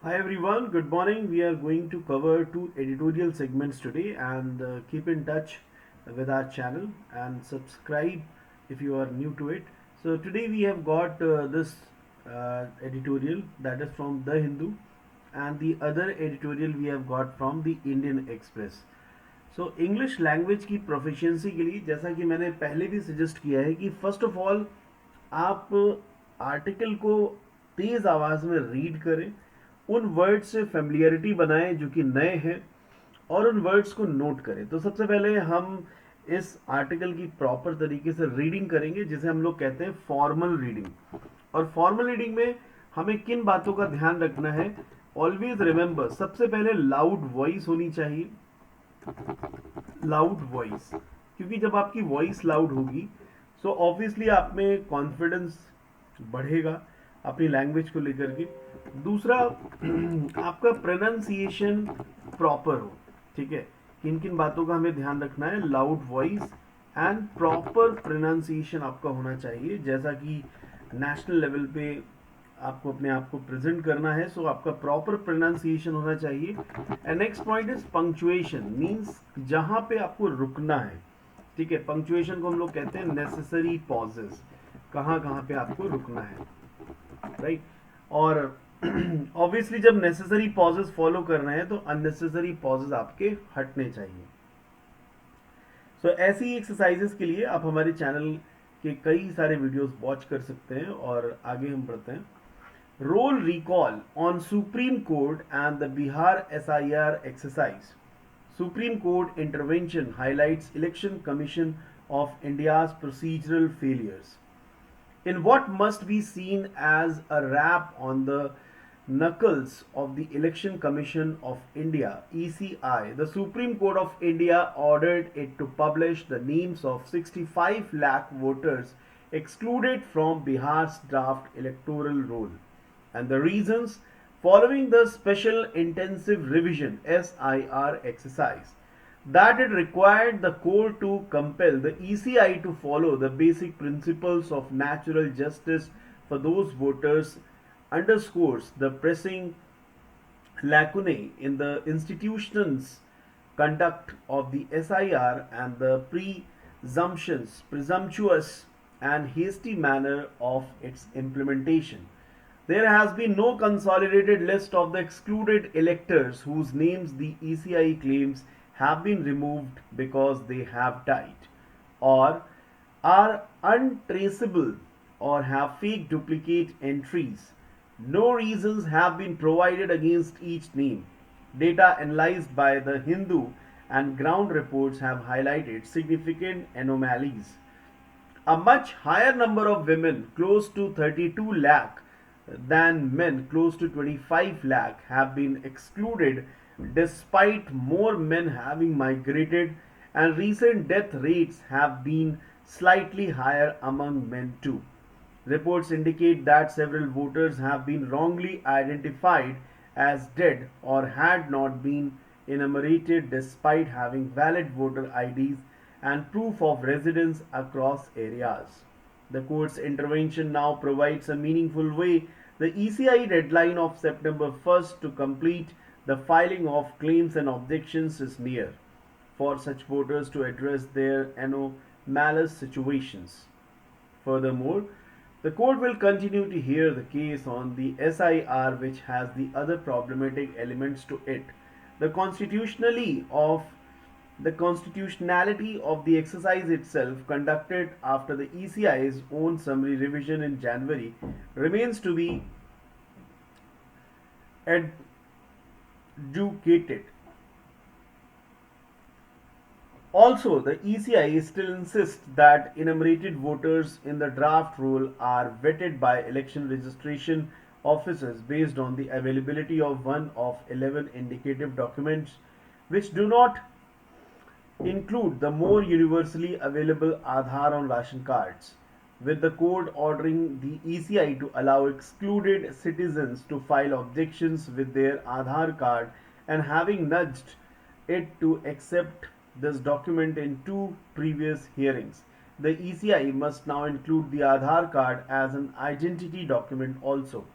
Hi everyone, good morning. We are going to cover two editorial segments today and keep in touch with our channel and subscribe if you are new to it. So today we have got this editorial that is from The Hindu and the other editorial we have got from the Indian Express. So English language की proficiency के लिए जैसा कि मैंने पहले भी suggest किया है कि फर्स्ट ऑफ ऑल आप आर्टिकल को तेज आवाज में रीड करें, उन वर्ड से फेमिलियरिटी बनाएं जो कि नए हैं और उन वर्ड्स को नोट करें। तो सबसे पहले हम इस आर्टिकल की प्रॉपर तरीके से रीडिंग करेंगे जिसे हम लोग कहते हैं फॉर्मल रीडिंग। और फॉर्मल रीडिंग में हमें किन बातों का ध्यान रखना है? ऑलवेज रिमेंबर, सबसे पहले लाउड वॉइस होनी चाहिए। लाउड वॉइस, क्योंकि जब आपकी वॉइस लाउड होगी सो ऑब्वियसली आप में कॉन्फिडेंस बढ़ेगा अपनी लैंग्वेज को लेकर के। दूसरा, आपका प्रोनाउंसिएशन प्रॉपर हो। ठीक है, किन किन बातों का हमें ध्यान रखना है? Loud voice and proper pronunciation आपका होना चाहिए। जैसा कि नेशनल लेवल पे आपको अपने आप को प्रेजेंट करना है, सो आपका प्रॉपर प्रोनाउंसिएशन होना चाहिए। And next point is punctuation, means जहां पे आपको रुकना है। ठीक है, पंक्चुएशन को हम लोग कहते हैं नेसेसरी पॉजेस, कहां कहां पे आपको रुकना है, राइट। और ऑब्वियसली जब नेसेसरी पॉजेस फॉलो करना है तो अननेसेसरी पॉजेस आपके हटने चाहिए। सो ऐसी एक्सरसाइजेस के लिए आप हमारे चैनल के कई सारे वीडियोस वॉच कर सकते हैं। और आगे हम बढ़ते हैं। Roll recall on Supreme Court and the Bihar SIR exercise. Supreme Court intervention highlights Election Commission of India's procedural failures. In what must be seen as a rap on the knuckles of the Election Commission of India (ECI), the Supreme Court of India ordered it to publish the names of 65 lakh voters excluded from Bihar's draft electoral roll, and the reasons following the Special Intensive Revision (SIR) exercise, that it required the court to compel the ECI to follow the basic principles of natural justice for those voters, underscores the pressing lacunae in the institution's conduct of the SIR and the presumptuous and hasty manner of its implementation. There has been no consolidated list of the excluded electors whose names the ECI claims have been removed because they have died, or are untraceable, or have fake duplicate entries. No reasons have been provided against each name. Data analyzed by the Hindu and ground reports have highlighted significant anomalies. A much higher number of women, close to 32 lakh, than men, close to 25 lakh, have been excluded despite more men having migrated, and recent death rates have been slightly higher among men too. Reports indicate that several voters have been wrongly identified as dead or had not been enumerated despite having valid voter IDs and proof of residence across areas. The court's intervention now provides a meaningful way. The ECI deadline of September 1st to complete the filing of claims and objections is near for such voters to address their anomalous situations. Furthermore, the court will continue to hear the case on the SIR, which has the other problematic elements to it. The the constitutionality of the exercise itself, conducted after the ECI's own summary revision in January, remains to be adjudicated. Also, the ECI still insists that enumerated voters in the draft roll are vetted by election registration officers based on the availability of one of 11 indicative documents, which do not include the more universally available Aadhaar on ration cards, with the court ordering the ECI to allow excluded citizens to file objections with their Aadhaar card and having nudged it to accept this document in two previous hearings. The ECI must now include the Aadhaar card as an identity document also.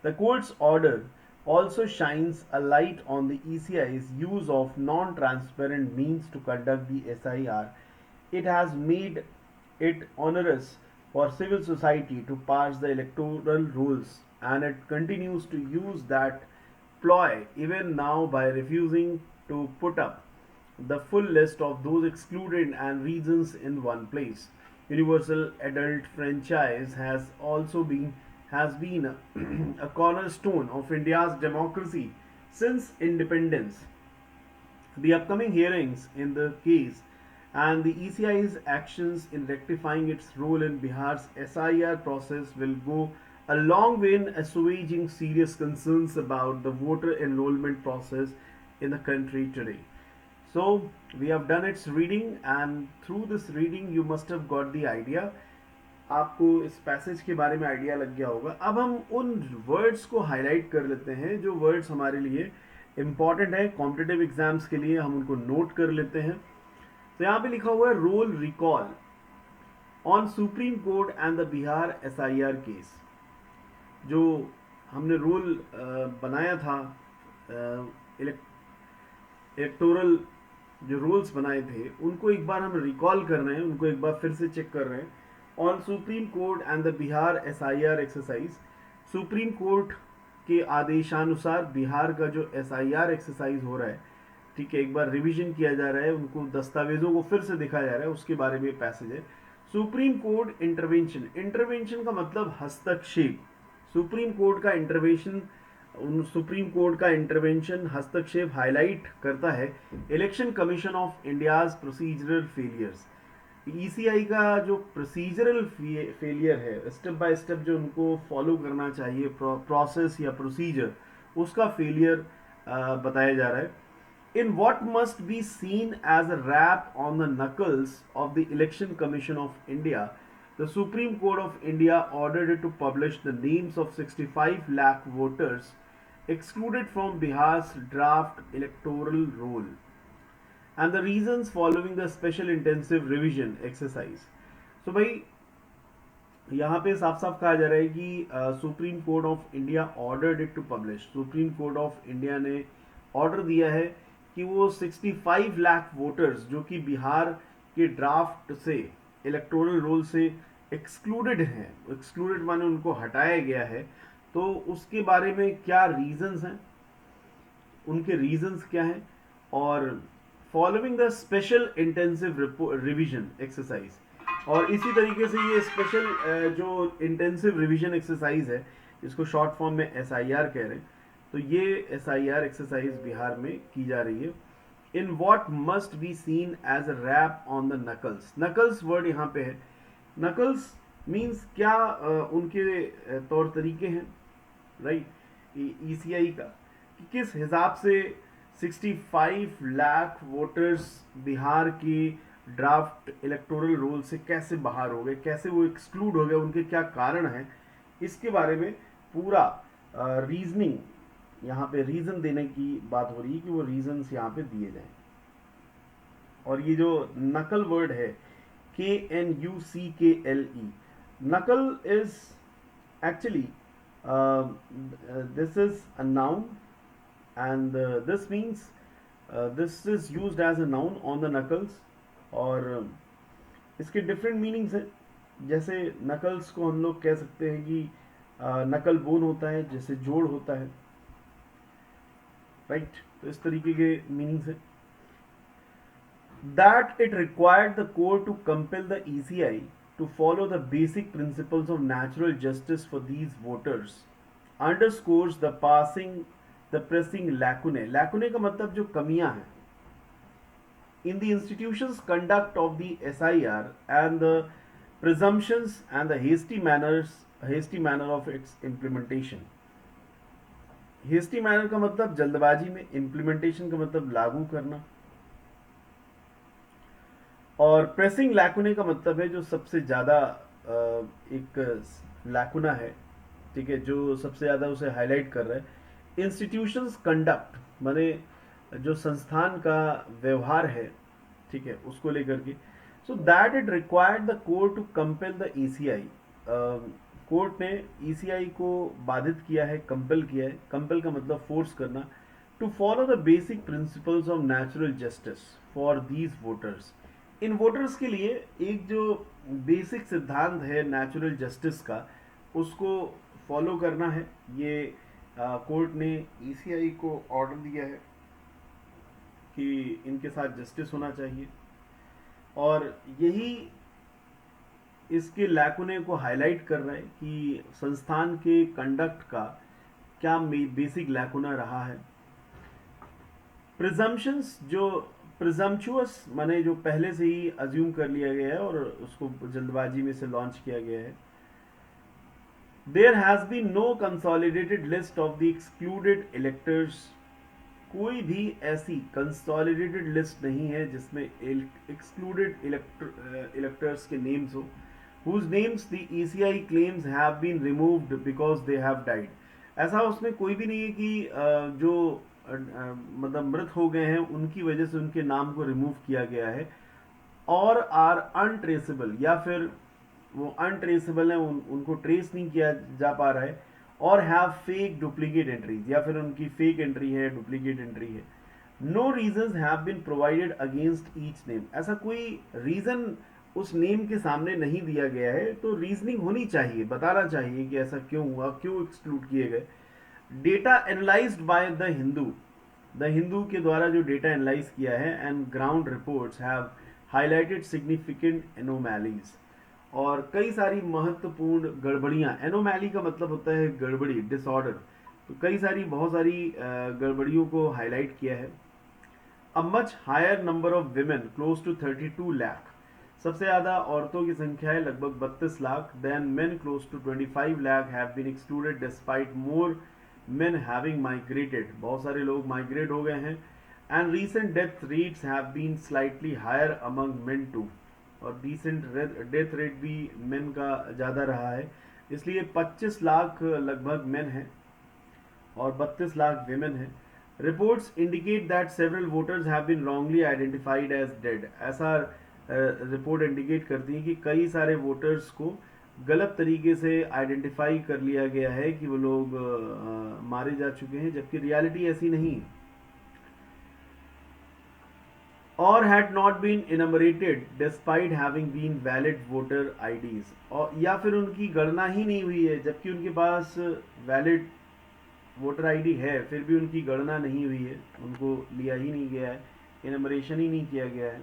The court's order also shines a light on the ECI's use of non-transparent means to conduct the SIR. It has made it onerous for civil society to pass the electoral rules, and it continues to use that ploy even now by refusing to put up the full list of those excluded and reasons in one place. Universal adult franchise has been a cornerstone of India's democracy since independence. The upcoming hearings in the case and the ECI's actions in rectifying its role in Bihar's SIR process will go a long way in assuaging serious concerns about the voter enrollment process in the country today. So, we have done its reading, and through this reading, you must have got the idea. आपको इस passage के बारे में idea लग गया होगा. अब हम उन वर्ड्स को हाईलाइट कर लेते हैं जो वर्ड्स हमारे लिए इंपॉर्टेंट है कॉम्पिटेटिव एग्जाम्स के लिए. हम उनको नोट कर लेते हैं. तो यहाँ पे लिखा हुआ है roll recall on Supreme Court and the Bihar SIR case. जो हमने रोल बनाया था, इलेक्टोरल जो रूल्स बनाए थे उनको एक बार हम रिकॉल कर रहे हैं, उनको एक बार फिर से चेक कर रहे हैं. On Supreme Court and the Bihar SIR exercise, supreme court के आदेशानुसार बिहार का जो SIR एक्सरसाइज हो रहा है, ठीक है, एक बार रिवीजन किया जा रहा है, उनको दस्तावेजों को फिर से दिखाया जा रहा है, उसके बारे में पैसेज है. सुप्रीम कोर्ट इंटरवेंशन, इंटरवेंशन का मतलब हस्तक्षेप. सुप्रीम कोर्ट का इंटरवेंशन, सुप्रीम कोर्ट का इंटरवेंशन हस्तक्षेप हाईलाइट करता है election Commission of India's procedural failures. ECI का जो प्रोसीजरल फेलियर है, स्टेप बाय स्टेप जो उनको फॉलो करना चाहिए प्रोसेस या प्रोसीजर, उसका फेलियर बताया जा रहा है. In what must be seen as a rap on the knuckles of the Election Commission of India, the Supreme Court of India ordered it to publish the names of 65 lakh voters excluded from Bihar's draft electoral roll and the reasons following the special intensive revision exercise. So भाई यहाँ पे साफ साफ कहा जा रहा है कि Supreme Court of India ordered it to publish. Supreme Court of India ने ऑर्डर दिया है कि वो 65 लाख वोटर्स जो कि बिहार के ड्राफ्ट से, इलेक्टोरल रोल से एक्सक्लूडेड हैं, एक्सक्लूडेड माने उनको हटाया गया है, तो उसके बारे में क्या रीजंस हैं, उनके रीजंस क्या हैं, और following the special intensive revision exercise. और इसी तरीके से ये स्पेशल जो इंटेंसिव रिवीजन एक्सरसाइज है, इसको शॉर्ट फॉर्म में SIR कह रहे हैं, तो ये SIR एक्सरसाइज बिहार में की जा रही है. In what must be seen as a rap on the knuckles. Knuckles word यहाँ पे है. नकल्स मीन्स क्या, उनके तौर तरीके हैं, राइट, ECI का, कि किस हिसाब से 65 लाख वोटर्स बिहार की ड्राफ्ट इलेक्टोरल रोल से कैसे बाहर हो गए, कैसे वो एक्सक्लूड हो गए, उनके क्या कारण हैं, इसके बारे में पूरा रीजनिंग, यहाँ पे रीजन देने की बात हो रही है कि वो रीजन्स यहाँ पे दिए जाएं. और ये जो नकल वर्ड है KNUCKLE, नकल is actually this is a noun, and this means this is used as a noun on the knuckles. और इसके डिफरेंट मीनिंग्स हैं. जैसे नकल्स को हम लोग कह सकते हैं कि नकल बोन होता है, जैसे जोड़ होता है, राइट. तो इस तरीके के मीनिंग्स हैं. That it required the court to compel the ECI to follow the basic principles of natural justice for these voters underscores the pressing lacunae. Lacunae का मतलब जो कमियां हैं in the institution's conduct of the SIR and the presumptions and the hasty manner of its implementation. hasty manner का मतलब जल्दबाजी में, implementation का मतलब लागू करना, और प्रेसिंग लैकुने का मतलब है जो सबसे ज़्यादा एक लैकुना है, ठीक है, जो सबसे ज़्यादा उसे हाईलाइट कर रहा है. इंस्टीट्यूशंस कंडक्ट माने जो संस्थान का व्यवहार है, ठीक है, उसको लेकर के. So that it required the court to compel the ECI, court ने ईसीआई को बाधित किया है, कंपेल किया है, कंपेल का मतलब फोर्स करना, to follow the basic principles of natural justice for these voters. इन वोटर्स के लिए एक जो बेसिक सिद्धांत है नेचुरल जस्टिस का, उसको फॉलो करना है। ये कोर्ट ने ईसीआई को ऑर्डर दिया है कि इनके साथ जस्टिस होना चाहिए, और यही इसके लैकुने को हाईलाइट कर रहे हैं कि संस्थान के कंडक्ट का क्या बेसिक लैकुना रहा है। प्रिजम्पशंस जो प्रिजम्पचुअस माने जो पहले से ही अज्यूम कर लिया गया है और उसको जल्दबाजी में से लॉन्च किया गया है। There has been no consolidated list of the excluded electors. कोई भी ऐसी कंसोलिडेटेड लिस्ट नहीं है जिसमें एक्सक्लूडेड इलेक्टर्स के नेम्स हो, whose names the ECI claims have been removed because they have died। ऐसा उसमें कोई भी नहीं है कि जो मतलब मृत हो गए हैं उनकी वजह से उनके नाम को रिमूव किया गया है, और आर अनट्रेसेबल, या फिर वो अनट्रेसेबल है, उनको ट्रेस नहीं किया जा पा रहा है, और हैव फेक डुप्लीकेट एंट्रीज, या फिर उनकी फेक एंट्री है, डुप्लीकेट एंट्री है। No reasons have been provided against each name. ऐसा कोई रीजन उस नेम के सामने नहीं दिया गया है, तो रीजनिंग होनी चाहिए, बताना चाहिए कि ऐसा क्यों हुआ, क्यों एक्सक्लूड किए गए। Data analysed by the Hindu के द्वारा जो डेटा एनालाइज किया है, and ground reports have highlighted significant anomalies. और कई सारी महत्वपूर्ण गड़बड़ियां, एनोमैली का मतलब होता है गड़बड़ी, डिसऑर्डर, तो कई सारी बहुत सारी गड़बड़ियों को हाईलाइट किया है। A much higher number of women close to 32 lakh. सबसे ज़्यादा औरतों की संख्या है लगभग 32 lakh. Then men close to 25 lakh have been excluded despite more men having migrated. बहुत सारे लोग माइग्रेट हो गए हैं। And recent death rates have been slightly higher among men too. और रीसेंट डेथ रेट भी मेन का ज़्यादा रहा है, इसलिए 25 लाख लगभग मेन है और 32 लाख विमेन है। Reports indicate that several voters have been wrongly identified as dead. ऐसा रिपोर्ट इंडिकेट करती है कि कई सारे वोटर्स को गलत तरीके से आइडेंटिफाई कर लिया गया है कि वो लोग मारे जा चुके हैं, जबकि रियलिटी ऐसी नहीं है। और had not been enumerated despite having been valid voter IDs, और या फिर उनकी गणना ही नहीं हुई है जबकि उनके पास वैलिड वोटर आईडी है, फिर भी उनकी गणना नहीं हुई है, उनको लिया ही नहीं गया है, इनमरेशन ही नहीं किया गया है।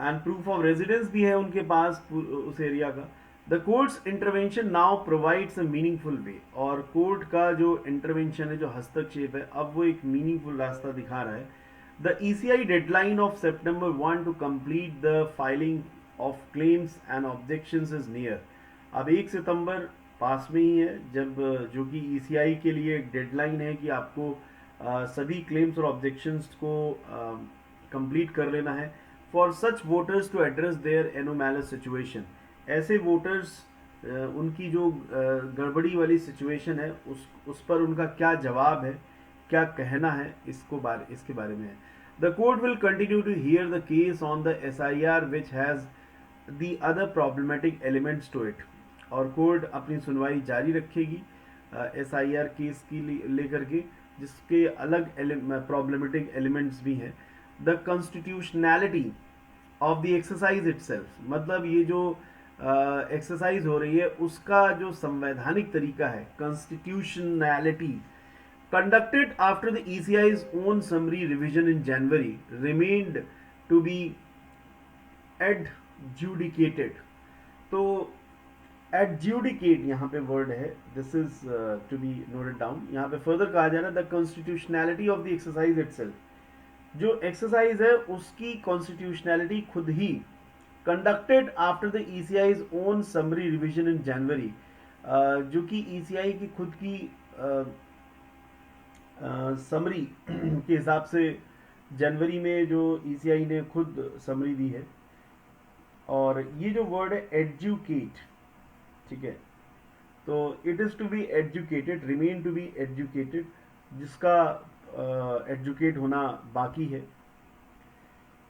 एंड प्रूफ ऑफ रेजिडेंस भी है उनके पास उस एरिया का। The courts intervention now provides a meaningful वे। और कोर्ट का जो इंटरवेंशन है, जो हस्तक्षेप है, अब वो एक मीनिंगफुल रास्ता दिखा रहा है। The ECI deadline of September 1 to complete the filing of claims and objections is near। अब 1 सितंबर पास में ही है, जब जो कि ECI के लिए एक डेडलाइन है कि आपको सभी क्लेम्स और ऑब्जेक्शंस को कंप्लीट कर लेना है। For such voters to address their anomalous situation. ऐसे वोटर्स उनकी जो गड़बड़ी वाली सिचुएशन है उस पर उनका क्या जवाब है, क्या कहना है, इसके बारे में है। The court will continue to hear the case on the SIR which has the other problematic elements to it. और कोर्ट अपनी सुनवाई जारी रखेगी SIR केस की लेकर के, जिसके अलग प्रॉब्लमेटिक एलिमेंट्स भी हैं। The constitutionality of the exercise itself, मतलब ये जो एक्सरसाइज हो रही है उसका जो संवैधानिक तरीका है, constitutionality, conducted after the ECI's own summary revision in January, remained to be adjudicated। तो adjudicate यहाँ पे वर्ड है, this is to be noted down। यहाँ पे फर्दर कहा जा रहा है the constitutionality of the exercise itself, जो एक्सरसाइज है उसकी कॉन्स्टिट्यूशनैलिटी खुद ही conducted after the ECI's own summary revision in January, जो कि ECI की खुद की समरी के हिसाब से जनवरी में जो ECI ने खुद समरी दी है। और ये जो वर्ड है एजुकेट, ठीक है, तो it is to be educated, remain to be educated, जिसका एजुकेट होना बाकी है।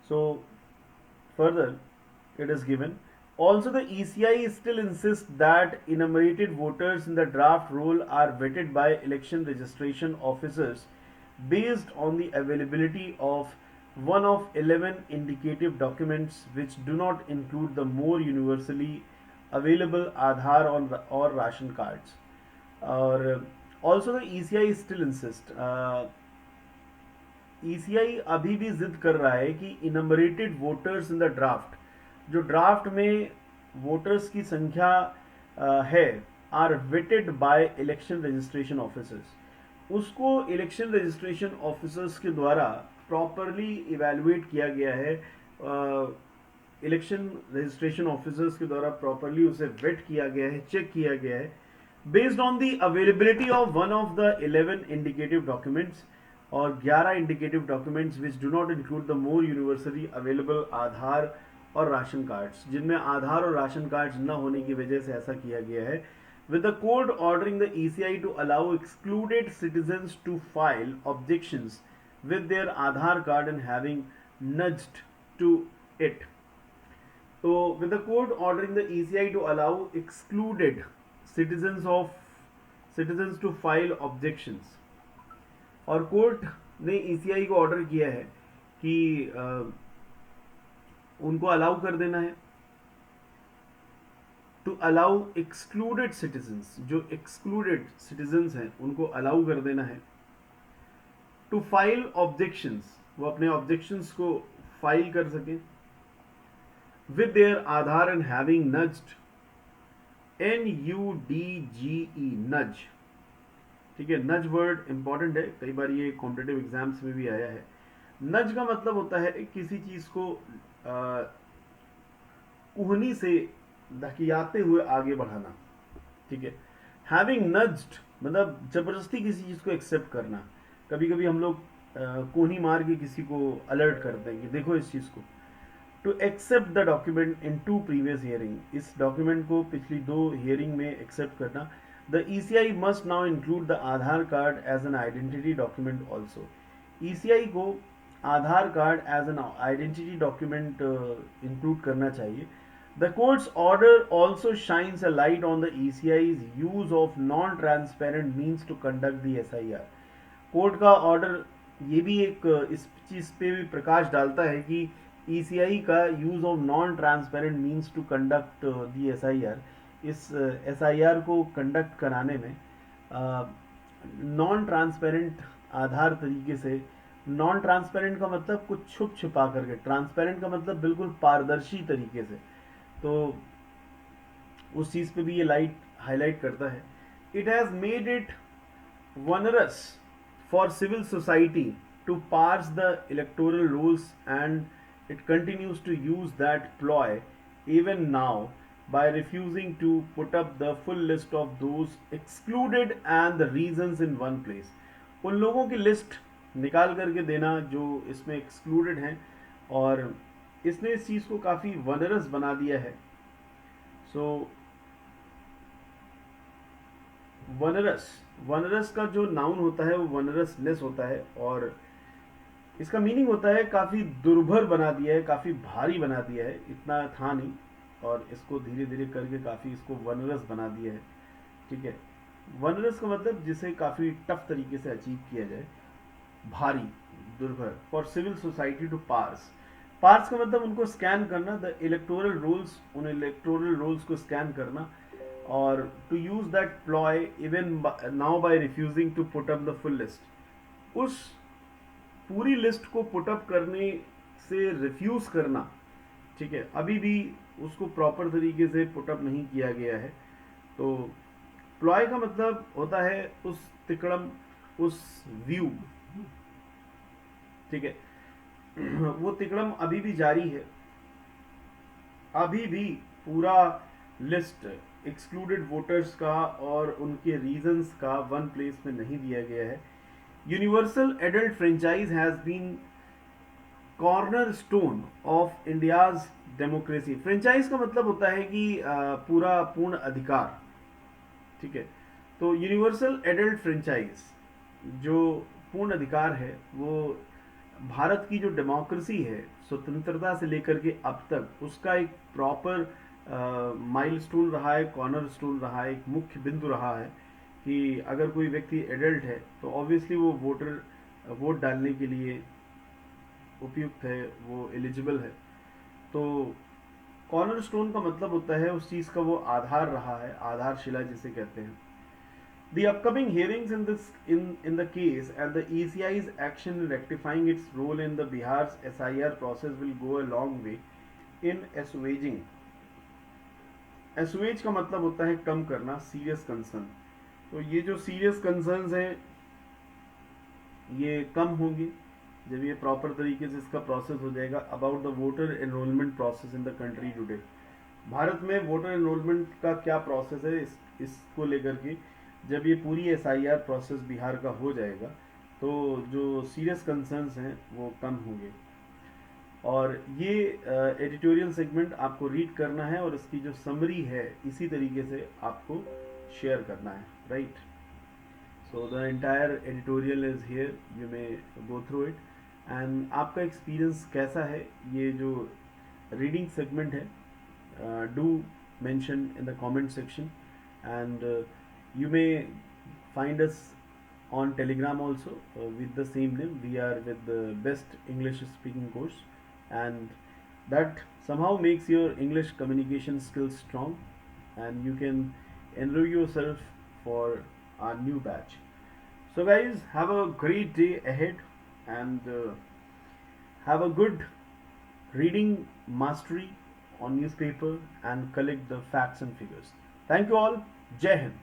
So further it is given Also, the ECI still insists that enumerated voters in the draft roll are vetted by election registration officers based on the availability of one of 11 indicative documents which do not include the more universally available Aadhaar or ration cards. Or also the ECI still insist ECI अभी भी जिद कर रहा है कि enumerated voters in the draft, जो draft में voters की संख्या है, are vetted by election registration officers, उसको इलेक्शन रजिस्ट्रेशन ऑफिसर्स के द्वारा प्रॉपरली इवेलुएट किया गया है, इलेक्शन रजिस्ट्रेशन ऑफिसर्स के द्वारा प्रॉपरली उसे वेट किया गया है, चेक किया गया है, based on the availability of one of the 11 indicative documents और 11 indicative documents which do not include the more universally available Aadhaar और राशन कार्ड्स, जिनमें आधार और राशन कार्ड्स न होने की वजह से ऐसा किया गया है, with the court ordering the ECI to allow excluded citizens to file objections with their Aadhaar card and having nudged to it. So, with the court ordering the ECI to allow excluded citizens to file objections, और court ने ECI को order किया है कि उनको allow कर देना है, टू अलाउ एक्सक्लूडेड सिटीजन्स, जो एक्सक्लूडेड सिटीजन्स हैं उनको अलाउ कर देना है, टू फाइल ऑब्जेक्शंस, वो अपने ऑब्जेक्शंस को फाइल कर सकें, with their Aadhaar and having nudged, NUDGE, nudge, ठीक है, नज वर्ड इंपॉर्टेंट है, कई बार ये कॉम्पिटेटिव एग्जाम्स में भी आया है। नज का मतलब होता है किसी चीज को कुहनी से धकियाते हुए आगे बढ़ाना, ठीक है। हैविंग नज्ड मतलब जबरदस्ती किसी चीज को एक्सेप्ट करना। कभी कभी हम लोग कोहनी मार के किसी को अलर्ट करते हैं कि देखो इस चीज को। To accept the document in 2 previous hearing, इस डॉक्यूमेंट को पिछली 2 हियरिंग में एक्सेप्ट करना। The ECI must now include the Aadhaar card as an identity document also. ECI को Aadhaar card as an identity document include करना चाहिए। The court's order also shines a light on the ECI's use of non-transparent means to conduct the SIR. Court का order ये भी एक इस चीज़ पे भी प्रकाश डालता है कि ECI का use of non transparent means to conduct the SIR, इस SIR को कंडक्ट कराने में नॉन ट्रांसपेरेंट आधार तरीके से, नॉन ट्रांसपेरेंट का मतलब कुछ छुप छुपा करके, ट्रांसपेरेंट का मतलब बिल्कुल पारदर्शी तरीके से, तो उस चीज़ पे भी ये लाइट हाईलाइट करता है। It has made it onerous for civil society to parse the electoral rules and it continues to use that ploy even now by refusing to put up the full list of those excluded and the reasons in one place. उन लोगों की list निकाल करके देना जो इसमें excluded हैं, और इसने इस चीज़ को काफ़ी वनरस बना दिया है। सो वनरस का जो नाउन होता है वो वनरसनेस होता है, और इसका मीनिंग होता है काफ़ी दुर्भर बना दिया है, काफ़ी भारी बना दिया है, इतना था नहीं और इसको धीरे धीरे करके काफ़ी इसको वनरस बना दिया है, ठीक है। वनरस का मतलब जिसे काफ़ी टफ तरीके से अचीव किया जाए, भारी, दुर्भर। For civil society to parse का मतलब उनको स्कैन करना, द इलेक्टोरल रोल्स, उन इलेक्टोरल रोल्स को स्कैन करना, और to use that ploy even now by refusing to put up the full list, उस पूरी लिस्ट को पुटअप करने से रिफ्यूज करना, ठीक है, अभी भी उसको प्रॉपर तरीके से पुटअप नहीं किया गया है। तो प्लॉय का मतलब होता है उस तिकड़म, उस व्यू, ठीक है, वो तिकड़म अभी भी जारी है, अभी भी पूरा लिस्ट एक्सक्लूडेड वोटर्स का और उनके रीजंस का वन प्लेस में नहीं दिया गया है। Universal adult franchise has been cornerstone of India's democracy. Franchise का मतलब होता है कि पूरा पूर्ण अधिकार, ठीक है। तो यूनिवर्सल एडल्ट फ्रेंचाइज जो पूर्ण अधिकार है, वो भारत की जो डेमोक्रेसी है, स्वतंत्रता से लेकर के अब तक, उसका एक प्रॉपर माइलस्टोन रहा है, कॉर्नर स्टोन रहा है, एक मुख्य बिंदु रहा है कि अगर कोई व्यक्ति एडल्ट है तो ऑब्वियसली वो वोट डालने के लिए उपयुक्त है, वो एलिजिबल है। तो कॉर्नर स्टोन का मतलब होता है उस चीज़ का वो आधार रहा है, आधारशिला जिसे कहते हैं। The upcoming hearings in the case and the ECI's action in rectifying its role in the Bihar's SIR process will go a long way in assuaging. Assuage का मतलब होता है कम करना, सीरियस कंसर्न। तो ये जो सीरियस कंसर्न्स हैं ये कम होंगे जब ये प्रॉपर तरीके से इसका प्रोसेस हो जाएगा। About the voter enrolment process in the country today, Bharat में वोटर एनरोलमेंट का क्या प्रोसेस है इसको लेकर के जब ये पूरी एसआईआर प्रोसेस बिहार का हो जाएगा तो जो सीरियस कंसर्न्स हैं वो कम होंगे। और ये एडिटोरियल सेगमेंट आपको रीड करना है और इसकी जो समरी है इसी तरीके से आपको शेयर करना है, right. So the entire editorial is here, you may go through it and आपका एक्सपीरियंस कैसा है ये जो रीडिंग सेगमेंट है, do mention in the comment section and you may find us on Telegram also with the same name. We are with the best English speaking course and that somehow makes your English communication skills strong and you can enroll yourself for our new batch. So guys, have a great day ahead and have a good reading mastery on newspaper and collect the facts and figures. Thank you all. Jai Hind.